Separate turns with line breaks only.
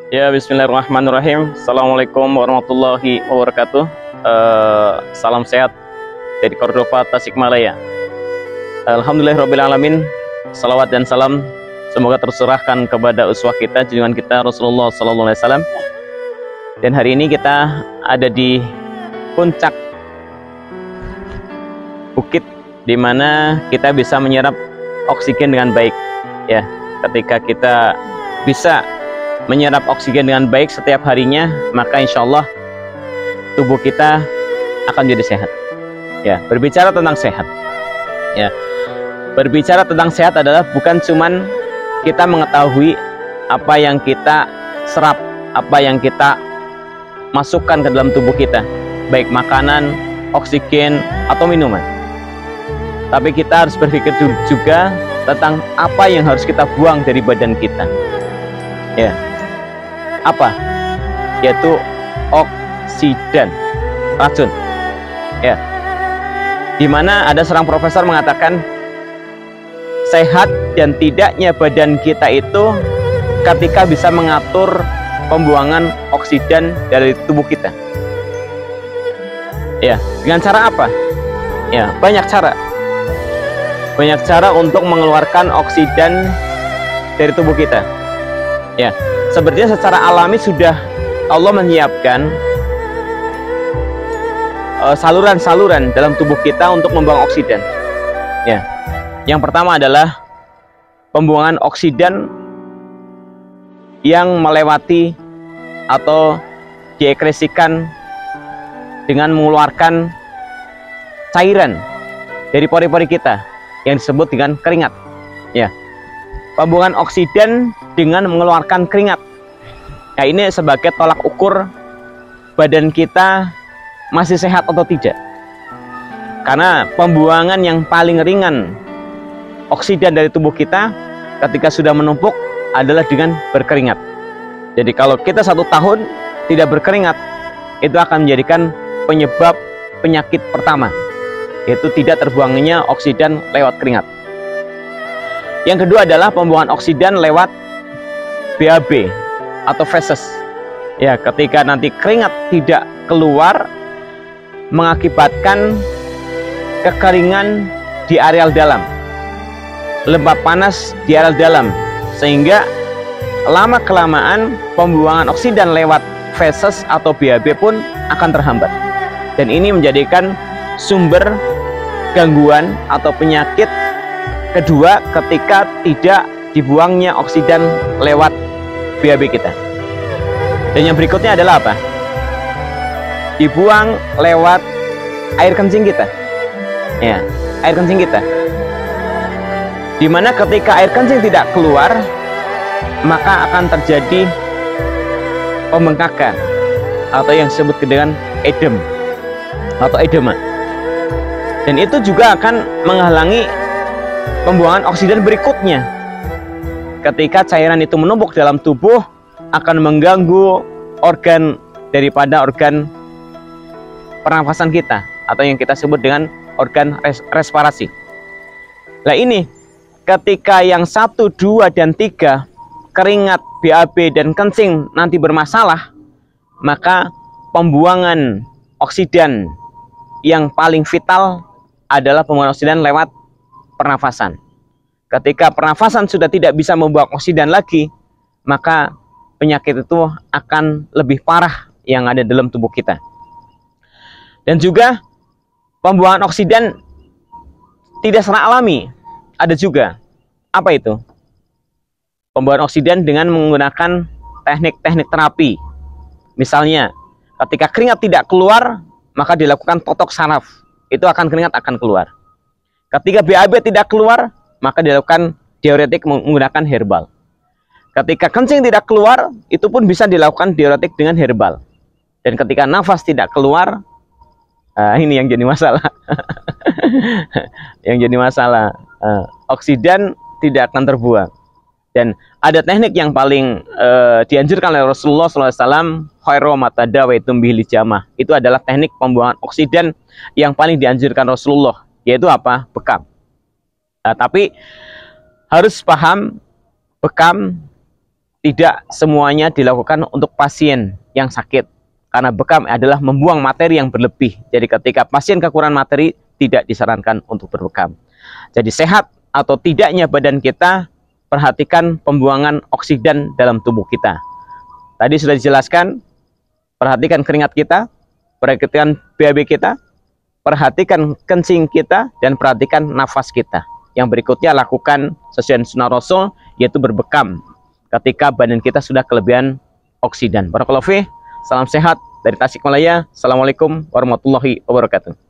Ya, bismillahirrahmanirrahim. Assalamualaikum warahmatullahi wabarakatuh. Salam sehat dari Cordova, Tasikmalaya. Alhamdulillahirrahmanirrahim. Salawat dan salam semoga tersurahkan kepada uswah kita, junjungan kita Rasulullah SAW. Dan hari ini kita ada di puncak bukit, di mana kita bisa menyerap oksigen dengan baik. Ya, ketika kita bisa menyerap oksigen dengan baik setiap harinya, maka insya Allah tubuh kita akan jadi sehat. Ya, berbicara tentang sehat, ya, berbicara tentang sehat adalah bukan cuman kita mengetahui apa yang kita serap, apa yang kita masukkan ke dalam tubuh kita, baik makanan, oksigen, atau minuman. Tapi kita harus berpikir juga tentang apa yang harus kita buang dari badan kita. Ya, apa? Yaitu oksidan, racun. Ya, dimana ada seorang profesor mengatakan sehat dan tidaknya badan kita itu ketika bisa mengatur pembuangan oksidan dari tubuh kita. Ya, dengan cara apa? Ya, banyak cara. Banyak cara untuk mengeluarkan oksidan dari tubuh kita. Ya, sebenarnya secara alami sudah Allah menyiapkan saluran-saluran dalam tubuh kita untuk membuang oksidan. Ya, yang pertama adalah pembuangan oksidan yang melewati atau diekskresikan dengan mengeluarkan cairan dari pori-pori kita yang disebut dengan keringat. Ya, pembuangan oksidan dengan mengeluarkan keringat. Nah, ini sebagai tolak ukur badan kita masih sehat atau tidak. Karena pembuangan yang paling ringan oksidan dari tubuh kita ketika sudah menumpuk adalah dengan berkeringat. Jadi kalau kita 1 tahun tidak berkeringat, itu akan menjadikan penyebab penyakit pertama, yaitu tidak terbuangnya oksidan lewat keringat. Yang kedua adalah pembuangan oksidan lewat BAB atau feses. Ya, ketika nanti keringat tidak keluar, mengakibatkan kekeringan di areal dalam, lembab panas di areal dalam, sehingga lama kelamaan pembuangan oksidan lewat feses atau BAB pun akan terhambat. Dan ini menjadikan sumber gangguan atau penyakit kedua ketika tidak dibuangnya oksidan lewat BAB kita. Dan yang berikutnya adalah apa? Dibuang lewat air kencing kita. Ya, air kencing kita. Dimana ketika air kencing tidak keluar, maka akan terjadi pembengkakan atau yang disebut dengan edem atau edema. Dan itu juga akan menghalangi pembuangan oksidan berikutnya. Ketika cairan itu menumpuk dalam tubuh, akan mengganggu organ daripada organ pernafasan kita, atau yang kita sebut dengan organ respirasi. Nah, ini ketika yang 1, 2, dan 3 keringat, BAB, dan kencing nanti bermasalah, maka pembuangan oksidan yang paling vital adalah pembuangan oksidan lewat pernafasan. Ketika pernafasan sudah tidak bisa membuang oksidan lagi, maka penyakit itu akan lebih parah yang ada dalam tubuh kita. Dan juga pembuangan oksidan tidak secara alami, ada juga. Apa itu? Pembuangan oksidan dengan menggunakan teknik-teknik terapi. Misalnya, ketika keringat tidak keluar, maka dilakukan totok saraf. Itu keringat akan keluar. Ketika BAB tidak keluar, maka dilakukan diuretik menggunakan herbal. Ketika kencing tidak keluar, itu pun bisa dilakukan diuretik dengan herbal. Dan ketika nafas tidak keluar, ini yang jadi masalah. Yang jadi masalah, oksidan tidak akan terbuang. Dan ada teknik yang paling dianjurkan oleh Rasulullah SAW, khairu matadawaitum bihi jamah. Itu adalah teknik pembuangan oksidan yang paling dianjurkan Rasulullah, yaitu apa? Bekam. Tapi harus paham, bekam tidak semuanya dilakukan untuk pasien yang sakit. Karena bekam adalah membuang materi yang berlebih. Jadi ketika pasien kekurangan materi, tidak disarankan untuk berbekam. Jadi sehat atau tidaknya badan kita, perhatikan pembuangan oksidan dalam tubuh kita. Tadi sudah dijelaskan, perhatikan keringat kita, perhatikan BAB kita, perhatikan kencing kita, dan perhatikan nafas kita. Yang berikutnya lakukan sesuai sunnah Rasul, yaitu berbekam ketika badan kita sudah kelebihan oksidan. Barakallahu fiik. Salam sehat dari Tasikmalaya. Assalamualaikum warahmatullahi wabarakatuh.